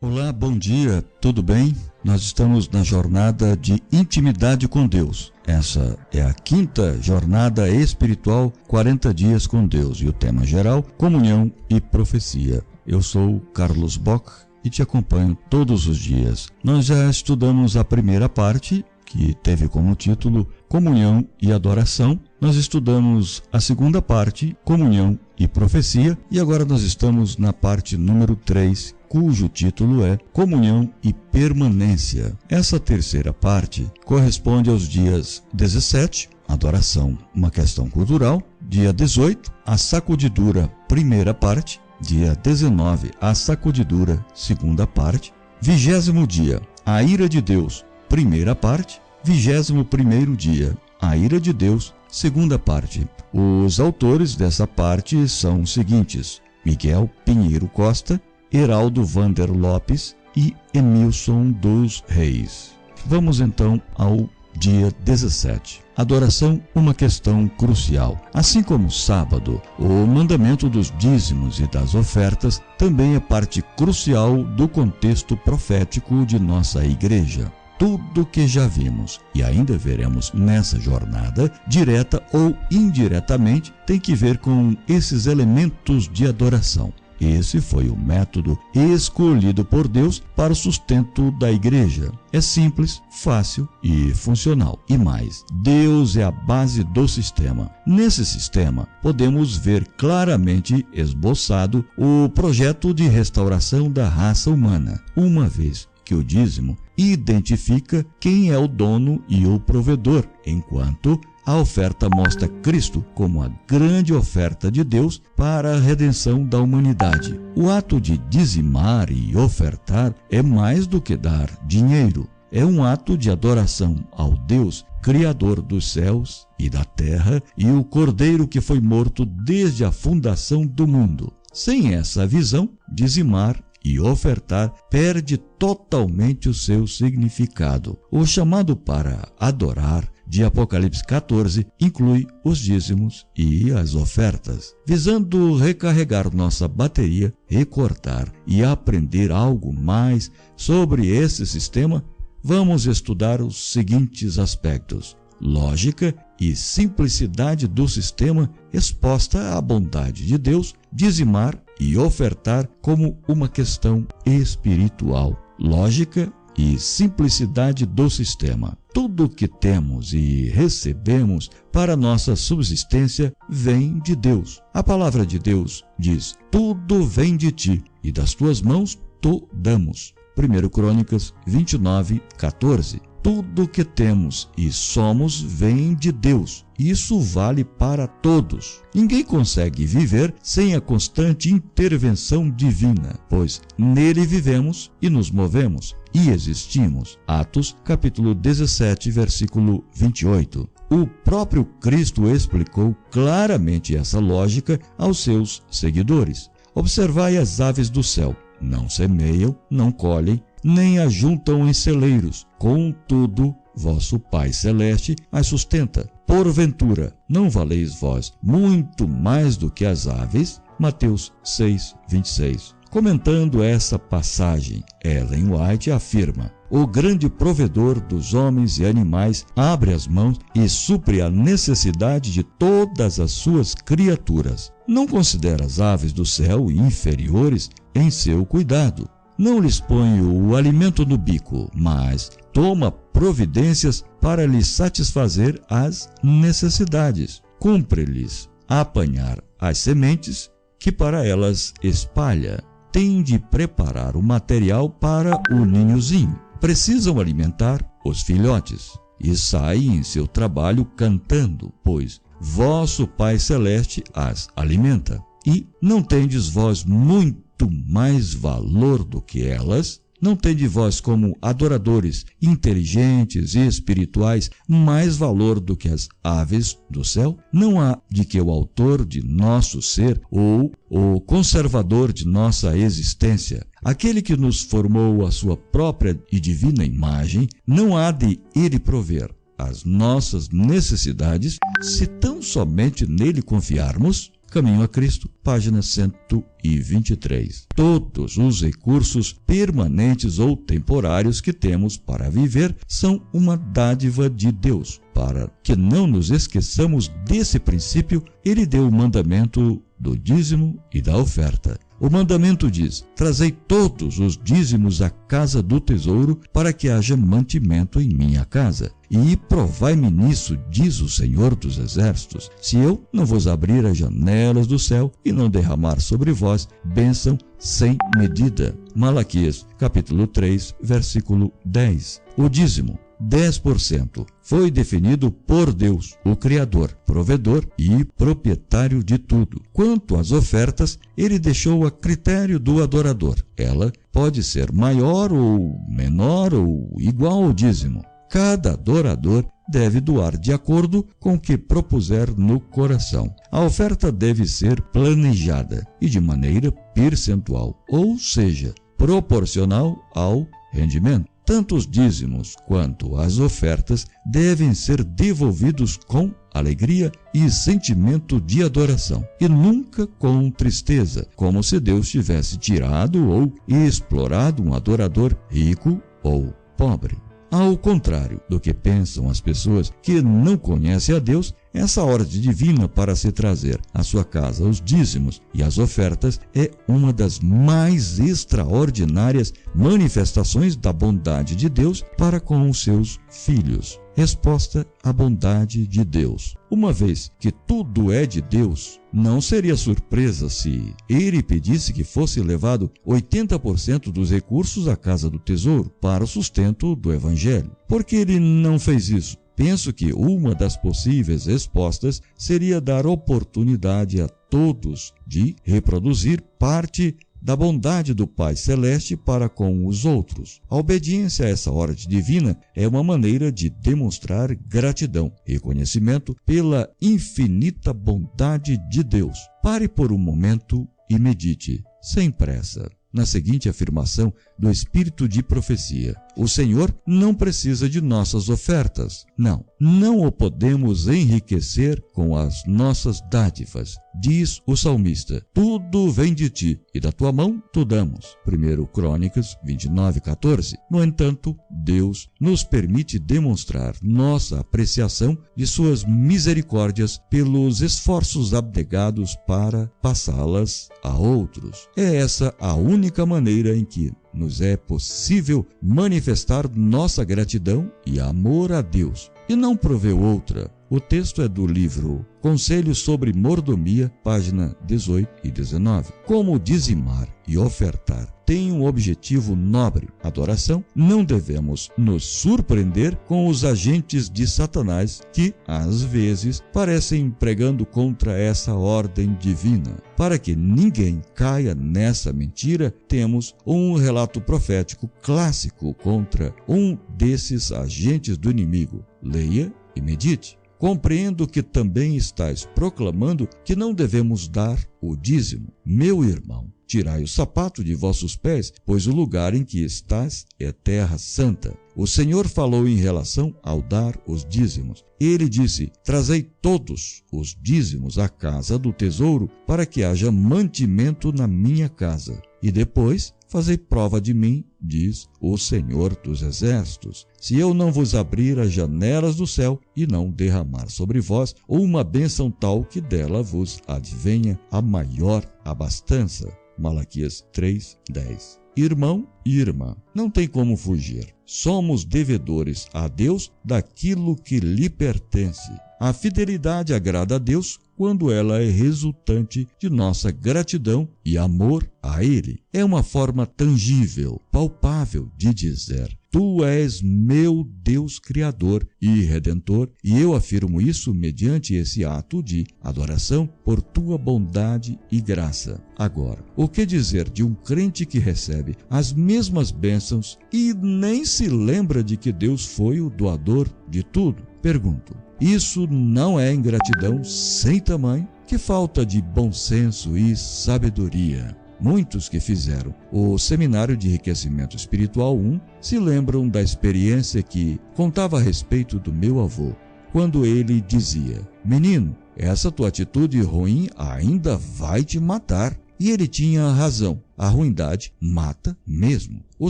Olá, bom dia, tudo bem? Nós estamos na jornada de intimidade com Deus. Essa é a 5ª jornada espiritual, 40 dias com Deus, e o tema geral, comunhão e profecia. Eu sou Carlos Bock e te acompanho todos os dias. Nós já estudamos a primeira parte, que teve como título Comunhão e Adoração. Nós estudamos a segunda parte, Comunhão e Profecia, e agora nós estamos na parte número 3, cujo título é Comunhão e Permanência. Essa terceira parte corresponde aos dias 17, Adoração, uma questão cultural, dia 18, a sacudidura, primeira parte, dia 19, a sacudidura, segunda parte, 20º dia, a ira de Deus, primeira parte, 21º dia, a ira de Deus, segunda parte. Os autores dessa parte são os seguintes: Miguel Pinheiro Costa, Heraldo Vander Lopes e Emilson dos Reis. Vamos então ao dia 17. Adoração, uma questão crucial. Assim como o sábado, o mandamento dos dízimos e das ofertas também é parte crucial do contexto profético de nossa igreja. Tudo que já vimos e ainda veremos nessa jornada, direta ou indiretamente, tem que ver com esses elementos de adoração. Esse foi o método escolhido por Deus para o sustento da igreja. É simples, fácil e funcional. E mais, Deus é a base do sistema. Nesse sistema, podemos ver claramente esboçado o projeto de restauração da raça humana, uma vez que o dízimo identifica quem é o dono e o provedor, enquanto a oferta mostra Cristo como a grande oferta de Deus para a redenção da humanidade. O ato de dizimar e ofertar é mais do que dar dinheiro. É um ato de adoração ao Deus, Criador dos céus e da terra, e o Cordeiro que foi morto desde a fundação do mundo. Sem essa visão, dizimar e ofertar perde totalmente o seu significado. O chamado para adorar de Apocalipse 14 inclui os dízimos e as ofertas. Visando recarregar nossa bateria, recordar e aprender algo mais sobre esse sistema, vamos estudar os seguintes aspectos: lógica e simplicidade do sistema exposta à bondade de Deus, dizimar e ofertar como uma questão espiritual. Lógica e simplicidade do sistema. Tudo o que temos e recebemos para nossa subsistência vem de Deus. A palavra de Deus diz: tudo vem de ti, e das tuas mãos tu damos. 1 Crônicas 29:14. Tudo o que temos e somos vem de Deus. Isso vale para todos. Ninguém consegue viver sem a constante intervenção divina, pois nele vivemos e nos movemos e existimos. Atos, capítulo 17, versículo 28. O próprio Cristo explicou claramente essa lógica aos seus seguidores. Observai as aves do céu. Não semeiam, não colhem, nem ajuntam em celeiros. Contudo, vosso Pai Celeste as sustenta. Porventura, não valeis vós muito mais do que as aves? Mateus 6:26. Comentando essa passagem, Ellen White afirma: o grande provedor dos homens e animais abre as mãos e supre a necessidade de todas as suas criaturas. Não considera as aves do céu inferiores em seu cuidado. Não lhes põe o alimento no bico, mas toma providências para lhes satisfazer as necessidades. Cumpre-lhes apanhar as sementes que para elas espalha. Tem de preparar o material para o ninhozinho. Precisam alimentar os filhotes e saem em seu trabalho cantando, pois vosso Pai Celeste as alimenta. E não tendes vós muito mais valor do que elas? Não tendes vós, como adoradores inteligentes e espirituais, mais valor do que as aves do céu? Não há de que o autor de nosso ser ou o conservador de nossa existência, aquele que nos formou a sua própria e divina imagem, não há de ele prover as nossas necessidades, se tão somente nele confiarmos? Caminho a Cristo, página 123. Todos os recursos permanentes ou temporários que temos para viver são uma dádiva de Deus. Para que não nos esqueçamos desse princípio, ele deu o mandamento do dízimo e da oferta. O mandamento diz: trazei todos os dízimos à casa do tesouro, para que haja mantimento em minha casa. E provai-me nisso, diz o Senhor dos Exércitos, se eu não vos abrir as janelas do céu e não derramar sobre vós bênção sem medida. Malaquias, capítulo 3, versículo 10. O dízimo, 10%, foi definido por Deus, o Criador, provedor e proprietário de tudo. Quanto às ofertas, ele deixou a critério do adorador. Ela pode ser maior ou menor ou igual ao dízimo. Cada adorador deve doar de acordo com o que propuser no coração. A oferta deve ser planejada e de maneira percentual, ou seja, proporcional ao rendimento. Tanto os dízimos quanto as ofertas devem ser devolvidos com alegria e sentimento de adoração, e nunca com tristeza, como se Deus tivesse tirado ou explorado um adorador rico ou pobre. Ao contrário do que pensam as pessoas que não conhecem a Deus, essa ordem divina para se trazer à sua casa os dízimos e as ofertas é uma das mais extraordinárias manifestações da bondade de Deus para com os seus filhos. Resposta à bondade de Deus. Uma vez que tudo é de Deus, não seria surpresa se ele pedisse que fosse levado 80% dos recursos à casa do tesouro para o sustento do Evangelho. Por que ele não fez isso? Penso que uma das possíveis respostas seria dar oportunidade a todos de reproduzir parte da bondade do Pai Celeste para com os outros. A obediência a essa ordem divina é uma maneira de demonstrar gratidão, reconhecimento pela infinita bondade de Deus. Pare por um momento e medite, sem pressa, na seguinte afirmação do Espírito de profecia: o Senhor não precisa de nossas ofertas. Não o podemos enriquecer com as nossas dádivas. Diz o salmista: tudo vem de ti, e da tua mão tu damos. 1 Crônicas 29:14. No entanto, Deus nos permite demonstrar nossa apreciação de suas misericórdias pelos esforços abnegados para passá-las a outros. É essa a única maneira em que nos é possível manifestar nossa gratidão e amor a Deus, e não provê outra. O texto é do livro Conselhos sobre Mordomia, página 18 e 19. Como dizimar e ofertar tem um objetivo nobre, adoração, não devemos nos surpreender com os agentes de Satanás que, às vezes, parecem pregando contra essa ordem divina. Para que ninguém caia nessa mentira, temos um relato profético clássico contra um desses agentes do inimigo. Leia e medite. Compreendo que também estás proclamando que não devemos dar o dízimo. Meu irmão, tirai o sapato de vossos pés, pois o lugar em que estás é terra santa. O Senhor falou em relação ao dar os dízimos. Ele disse: trazei todos os dízimos à casa do tesouro, para que haja mantimento na minha casa. E depois fazei prova de mim, diz o Senhor dos Exércitos, se eu não vos abrir as janelas do céu e não derramar sobre vós uma bênção tal que dela vos advenha a maior abastança. Malaquias 3:10. Irmão e irmã, não tem como fugir. Somos devedores a Deus daquilo que lhe pertence. A fidelidade agrada a Deus quando ela é resultante de nossa gratidão e amor a Ele. É uma forma tangível, palpável de dizer: Tu és meu Deus Criador e Redentor, e eu afirmo isso mediante esse ato de adoração por Tua bondade e graça. Agora, o que dizer de um crente que recebe as mesmas bênçãos e nem se lembra de que Deus foi o doador de tudo? Pergunto: isso não é ingratidão sem tamanho? Que falta de bom senso e sabedoria! Muitos que fizeram o Seminário de Enriquecimento Espiritual 1 se lembram da experiência que contava a respeito do meu avô. quando ele dizia: menino, essa tua atitude ruim ainda vai te matar. E ele tinha razão. A ruindade mata mesmo. O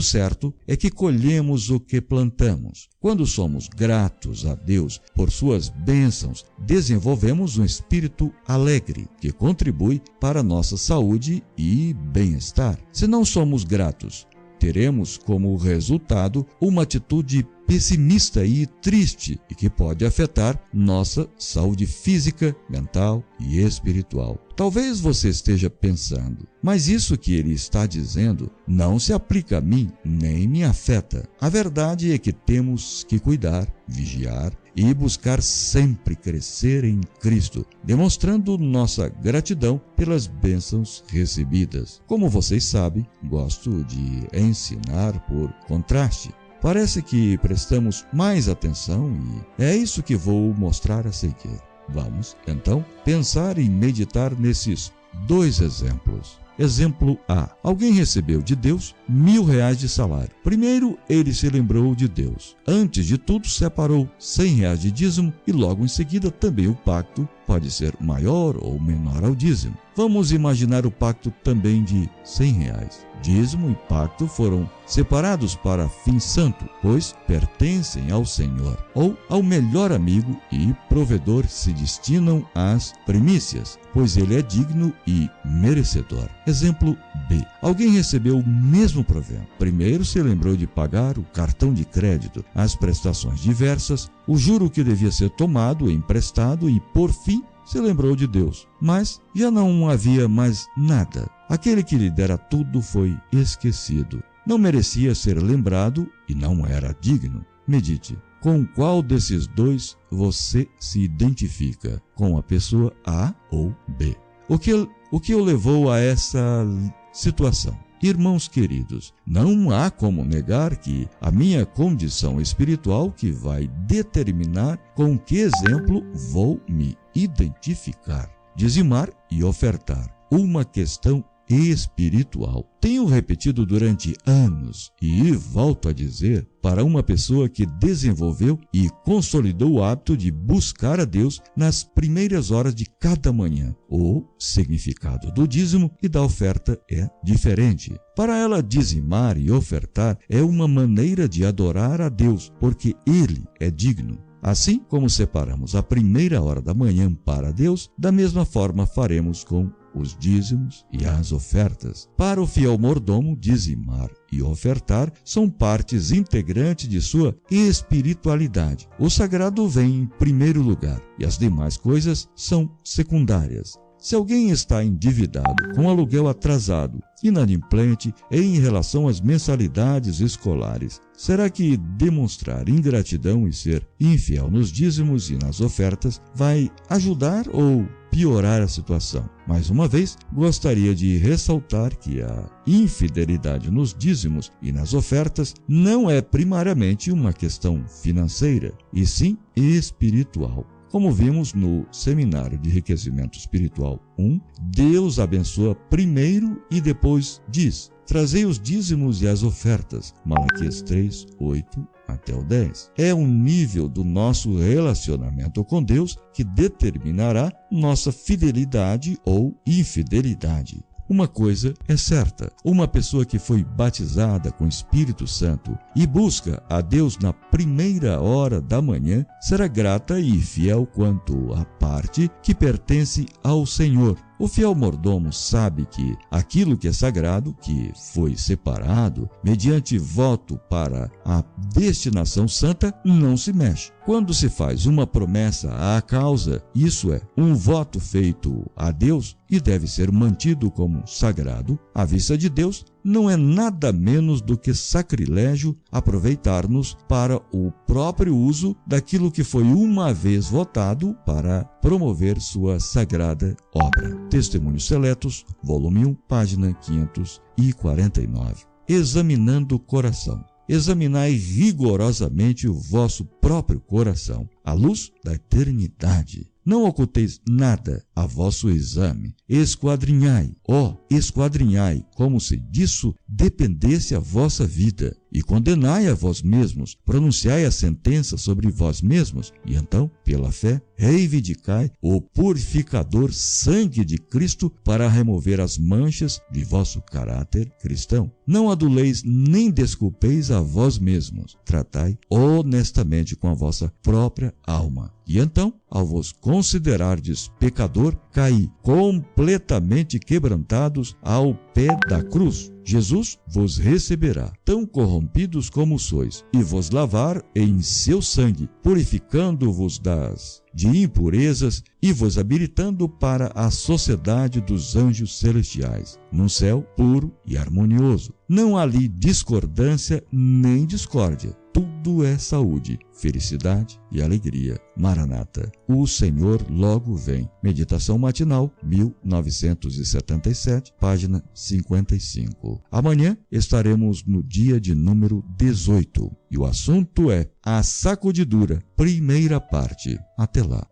certo é que colhemos o que plantamos. Quando somos gratos a Deus por suas bênçãos, desenvolvemos um espírito alegre que contribui para a nossa saúde e bem-estar. Se não somos gratos, teremos como resultado uma atitude pessimista e triste e que pode afetar nossa saúde física, mental e espiritual. Talvez você esteja pensando, mas isso que ele está dizendo não se aplica a mim, nem me afeta. A verdade é que temos que cuidar, vigiar e buscar sempre crescer em Cristo, demonstrando nossa gratidão pelas bênçãos recebidas. Como vocês sabem, gosto de ensinar por contraste. Parece que prestamos mais atenção e é isso que vou mostrar a seguir. Vamos, então, pensar e meditar nesses dois exemplos. Exemplo A. Alguém recebeu de Deus R$1.000 de salário. Primeiro, ele se lembrou de Deus. Antes de tudo, separou R$100 de dízimo e logo em seguida também o pacto pode ser maior ou menor ao dízimo. Vamos imaginar o pacto também de R$100. Dízimo e pacto foram separados para fim santo, pois pertencem ao Senhor, ou ao melhor amigo e provedor se destinam às primícias, pois ele é digno e merecedor. Exemplo B. Alguém recebeu o mesmo provento. Primeiro se lembrou de pagar o cartão de crédito, as prestações diversas, o juro que devia ser tomado, emprestado e, por fim, se lembrou de Deus. Mas já não havia mais nada. Aquele que lhe dera tudo foi esquecido. Não merecia ser lembrado e não era digno. Medite. Com qual desses dois você se identifica? Com a pessoa A ou B? O que o levou a essa situação? Irmãos queridos, não há como negar que a minha condição espiritual que vai determinar com que exemplo vou me identificar. Dizimar e ofertar. Uma questão espiritual. Tenho repetido durante anos e volto a dizer para uma pessoa que desenvolveu e consolidou o hábito de buscar a Deus nas primeiras horas de cada manhã. O significado do dízimo e da oferta é diferente. Para ela, dizimar e ofertar é uma maneira de adorar a Deus, porque Ele é digno. Assim como separamos a primeira hora da manhã para Deus, da mesma forma faremos com os dízimos e as ofertas. Para o fiel mordomo, dizimar e ofertar são partes integrantes de sua espiritualidade. O sagrado vem em primeiro lugar e as demais coisas são secundárias. Se alguém está endividado, com aluguel atrasado, inadimplente em relação às mensalidades escolares, será que demonstrar ingratidão e ser infiel nos dízimos e nas ofertas vai ajudar ou piorar a situação? Mais uma vez, gostaria de ressaltar que a infidelidade nos dízimos e nas ofertas não é primariamente uma questão financeira, e sim espiritual. Como vimos no Seminário de Enriquecimento Espiritual 1, Deus abençoa primeiro e depois diz: trazei os dízimos e as ofertas. Malaquias 3, 8 até o 10. É o nível do nosso relacionamento com Deus que determinará nossa fidelidade ou infidelidade. Uma coisa é certa, uma pessoa que foi batizada com o Espírito Santo e busca a Deus na primeira hora da manhã será grata e fiel quanto à parte que pertence ao Senhor. O fiel mordomo sabe que aquilo que é sagrado, que foi separado, mediante voto para a destinação santa, não se mexe. Quando se faz uma promessa à causa, isso é um voto feito a Deus e deve ser mantido como sagrado, à vista de Deus, não é nada menos do que sacrilégio aproveitar-nos para o próprio uso daquilo que foi uma vez votado para promover sua sagrada obra. Testemunhos Seletos, volume 1, página 549. Examinando o coração. Examinai rigorosamente o vosso próprio coração, à luz da eternidade. Não oculteis nada a vosso exame. Esquadrinhai, esquadrinhai, como se disso dependesse a vossa vida. e condenai a vós mesmos, pronunciai a sentença sobre vós mesmos, e então, pela fé, reivindicai o purificador sangue de Cristo para remover as manchas de vosso caráter cristão. Não aduleis nem desculpeis a vós mesmos, tratai honestamente com a vossa própria alma. E então, ao vos considerardes pecador, caí completamente quebrantados ao pé da cruz. Jesus vos receberá, tão corrompidos como sois, e vos lavar em seu sangue, purificando-vos de impurezas e vos habilitando para a sociedade dos anjos celestiais, num céu puro e harmonioso. Não há ali discordância nem discórdia. Tudo é saúde, felicidade e alegria. Maranata, o Senhor logo vem. Meditação matinal, 1977, página 55. Amanhã estaremos no dia de número 18 e o assunto é a sacudidura, primeira parte. Até lá.